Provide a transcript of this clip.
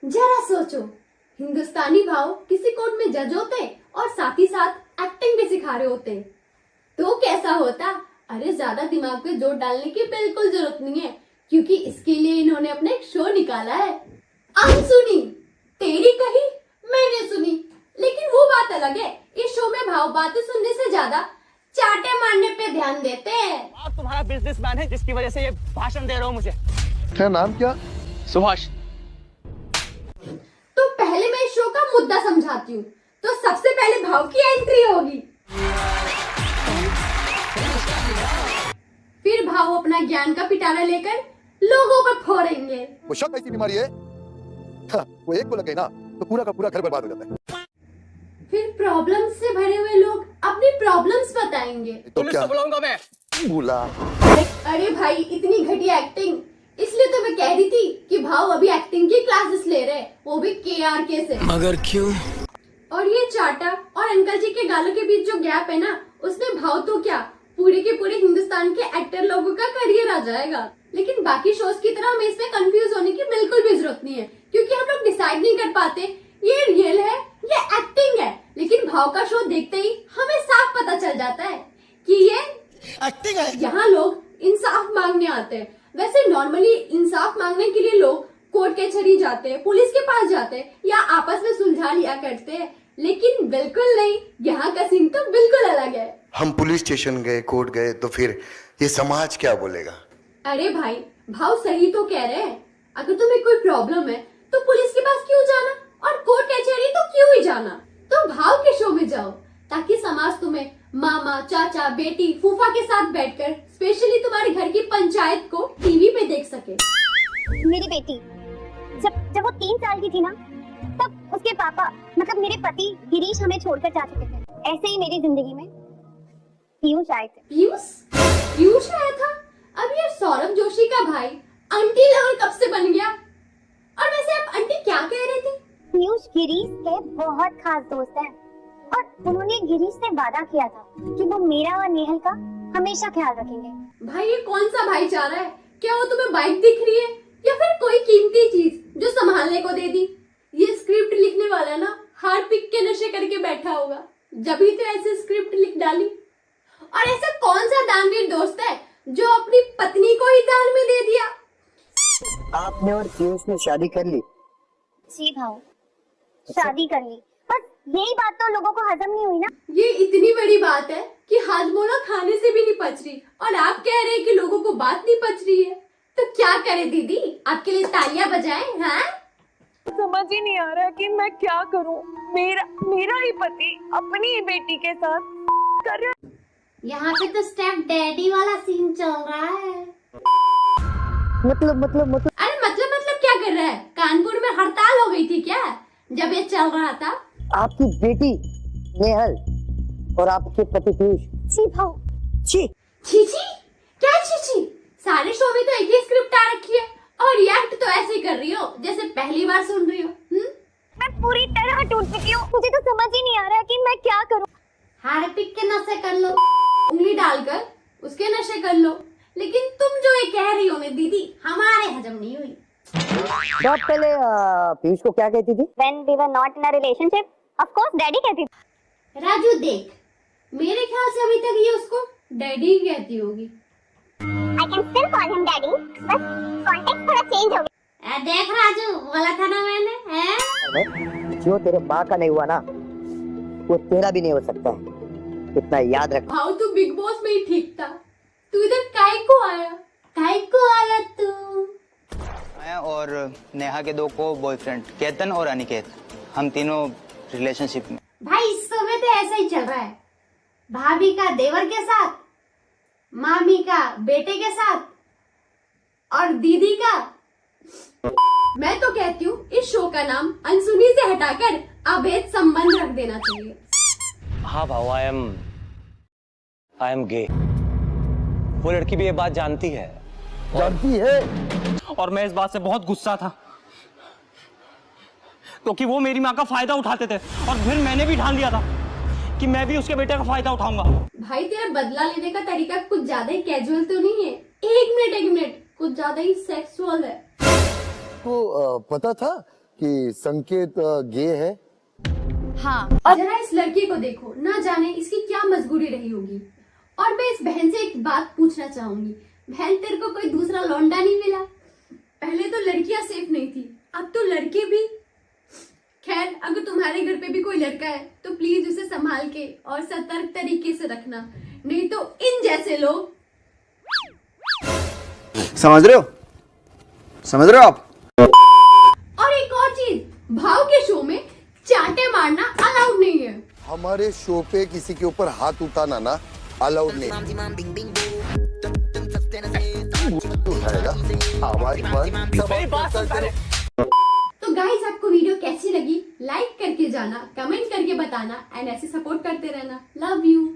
जरा सोचो, हिंदुस्तानी भाव किसी कोर्ट में जज होते और साथ ही साथ एक्टिंग भी सिखा रहे होते तो कैसा होता। अरे ज्यादा दिमाग पे जोर डालने की बिल्कुल जरूरत नहीं है, क्योंकि इसके लिए इन्होंने अपना एक शो निकाला है। अनसुनी, तेरी कही मैंने सुनी, लेकिन वो बात अलग है। इस शो में भाव बातें सुनने से ज्यादा चाटे मारने पे ध्यान देते हैं। आप तुम्हारा बिजनेसमैन है जिसकी वजह से ये भाषण दे रहा हूँ मुझे। है नाम क्या? सुभाष। तो पहले मैं इस शो का मुद्दा समझाती हूँ। तो सबसे पहले भाव की एंट्री होगी, फिर भाव अपना ज्ञान का पिटारा लेकर लोगों पर फोड़ेंगे। वो शक ऐसी बीमारी है, हाँ, वो एक को लगे ना तो पूरा का पूरा घर बर्बाद हो जाता है। फिर प्रॉब्लम्स से भरे हुए लोग अपनी प्रॉब्लम्स बताएंगे। तो पुलिस क्या को बुलाऊंगा मैं। भूला? अरे भाई, इतनी घटिया एक्टिंग, इसलिए तो मैं कह रही थी कि भाव अभी एक्टिंग की क्लासेस ले रहे, वो भी KRK से। मगर क्यों? और ये चाटा और अंकल जी के गालों के बीच जो गैप है ना, उसमें भाव तो क्या, पूरे के पूरे हिंदुस्तान के एक्टर लोगों का करियर आ जाएगा। लेकिन बाकी शोज की तरह हमें इसमें कंफ्यूज होने की बिल्कुल भी जरूरत नहीं है, क्योंकि हम लोग डिसाइड नहीं कर पाते ये रियल है या एक्टिंग है। लेकिन भाव का शो देखते ही हमें साफ पता चल जाता है कि ये एक्टिंग है। यहाँ लोग इंसाफ मांगने आते हैं। वैसे नॉर्मली इंसाफ मांगने के लिए लोग कोर्ट कचहरी जाते हैं, पुलिस के पास जाते हैं या आपस में सुलझा लिया करते हैं, लेकिन बिल्कुल नहीं, यहाँ का सीन तो बिल्कुल अलग है। हम पुलिस स्टेशन गए, कोर्ट गए, तो फिर ये समाज क्या बोलेगा? अरे भाई, भाव सही तो कह रहे हैं। अगर तुम्हें कोई प्रॉब्लम है तो पुलिस के पास क्यों जाना, और कोर्ट कचहरी तो क्यों ही जाना। तो भाव के शो में जाओ, ताकि समाज तुम्हें मामा, चाचा, बेटी, फूफा के साथ बैठकर स्पेशली तुम्हारे घर की पंचायत को टीवी पे देख सके। मेरी बेटी जब वो 3 साल की थी ना, तब उसके पापा मतलब मेरे पति गिरीश हमें छोड़कर जा चुके थे। ऐसे ही मेरी जिंदगी में पीयूष आए थे। पीयूष आया था? अब ये सौरभ जोशी का भाई आंटी लेवल कब से बन गया? और वैसे आप आंटी क्या कह रहे थे? पीयूष गिरीश के बहुत खास दोस्त हैं और उन्होंने गिरीश से वादा किया था कि वो मेरा और नेहल का हमेशा ख्याल रखेंगे। भाई, ये कौन सा भाईचारा है? क्या वो तुम्हें बाइक दिख रही है या फिर कोई कीमती चीज जो संभालने को दे दी? ये स्क्रिप्ट लिखने वाला ना हार पिक के नशे करके बैठा होगा, जब तो ऐसे स्क्रिप्ट लिख डाली। और ऐसा कौन सा दानवीर दोस्त है जो अपनी पत्नी को ही दान में दे दिया? आपने और पीयूष ने शादी कर ली? जी भाव, शादी कर ली। बस यही बात तो लोगों को हजम नहीं हुई ना। ये इतनी बड़ी बात है कि हाजमोला खाने से भी नहीं पच रही, और आप कह रहे हैं कि लोगों को बात नहीं पच रही है। तो क्या करे दीदी, आपके लिए तालियां बजाएं? हाँ, समझ ही नहीं आ रहा कि मैं क्या करूं। मेरा ही पति अपनी ही बेटी के साथ कर रहा है। यहाँ पे तो स्टेप डैडी वाला सीन चल रहा है। मतलब अरे मतलब क्या कर रहा है? कानपुर में हड़ताल हो गई थी क्या जब ये चल रहा था? आपकी बेटी नेहल और आपके पति पीयूष। जी भाव। छी छीछी, क्या छीछी? सारे शो में तो एक ही स्क्रिप्ट आ रखी है और रिएक्ट तो ऐसे ही कर रही हो जैसे पहली बार सुन रही हो। मैं पूरी तरह टूट चुकी हूँ। मुझे तो समझ ही नहीं आ रहा कि मैं क्या करूँ। हार पिक के नशे कर लो, उंगली डालकर उसके नशे कर लो, लेकिन तुम जो ये कह रही हो ना दीदी, हमारे हजम नहीं हुई। बहुत पहले पीयूष को क्या कहती थी? When we were not in a relationship, of course daddy कहती थी। राजू देख, मेरे ख्याल से अभी तक ये उसको डैडी ही कहती होगी। I can still call him daddy, बस कॉन्टेक्स्ट थोड़ा चेंज हो गया। देख राजू, बोला था ना मैंने, है? जो तेरे माँ का नहीं हुआ ना, वो तेरा भी नहीं हो सकता है, इतना याद रख। भाव तू बिग बॉस में ही ठीक था, तू इधर काहे को आया? काहे को आया तू? मैं और नेहा के 2 को बॉयफ्रेंड केतन और अनिकेत, हम तीनों रिलेशनशिप में। भाई इस समय तो ऐसा ही चल रहा है, भाभी का देवर के साथ, मामी का बेटे के साथ, और दीदी का। मैं तो कहती हूँ इस शो का नाम अनसुनी से हटाकर अवैध संबंध रख देना चाहिए। हाँ भाव, आई एम गे। वो लड़की भी ये बात जानती है। और मैं इस बात से बहुत गुस्सा था, क्योंकि वो मेरी माँ का फायदा उठाते थे, और फिर मैंने भी ठान लिया था कि मैं भी उसके बेटे का फायदा उठाऊंगा। भाई तेरा बदला लेने का तरीका कुछ ज्यादा ही कैजुअल तो नहीं है? एक मिनट, कुछ ज्यादा ही सेक्सुअल है। तो पता था कि संकेत गे है। हाँ, जरा इस लड़की को देखो, ना जाने इसकी क्या मजबूरी रही होगी। और मैं इस बहन से एक बात पूछना चाहूंगी, बहन तेरे को कोई दूसरा लौंडा नहीं मिला? पहले तो लड़कियां सेफ नहीं थी, अब तो लड़के भी। खैर, अगर तुम्हारे घर पे भी कोई लड़का है तो प्लीज उसे संभाल के और सतर्क तरीके से रखना, नहीं तो इन जैसे लोग। समझ रहे हो आप? और एक और चीज, भाव के शो में चाटे मारना अलाउड नहीं है। हमारे शो पे किसी के ऊपर हाथ उठाना ना अलाउड नहीं। उठाएगा आवाज बंद। तो गाइस, आपको वीडियो कैसी लगी लाइक करके जाना, कमेंट करके बताना एंड ऐसे सपोर्ट करते रहना। Love you.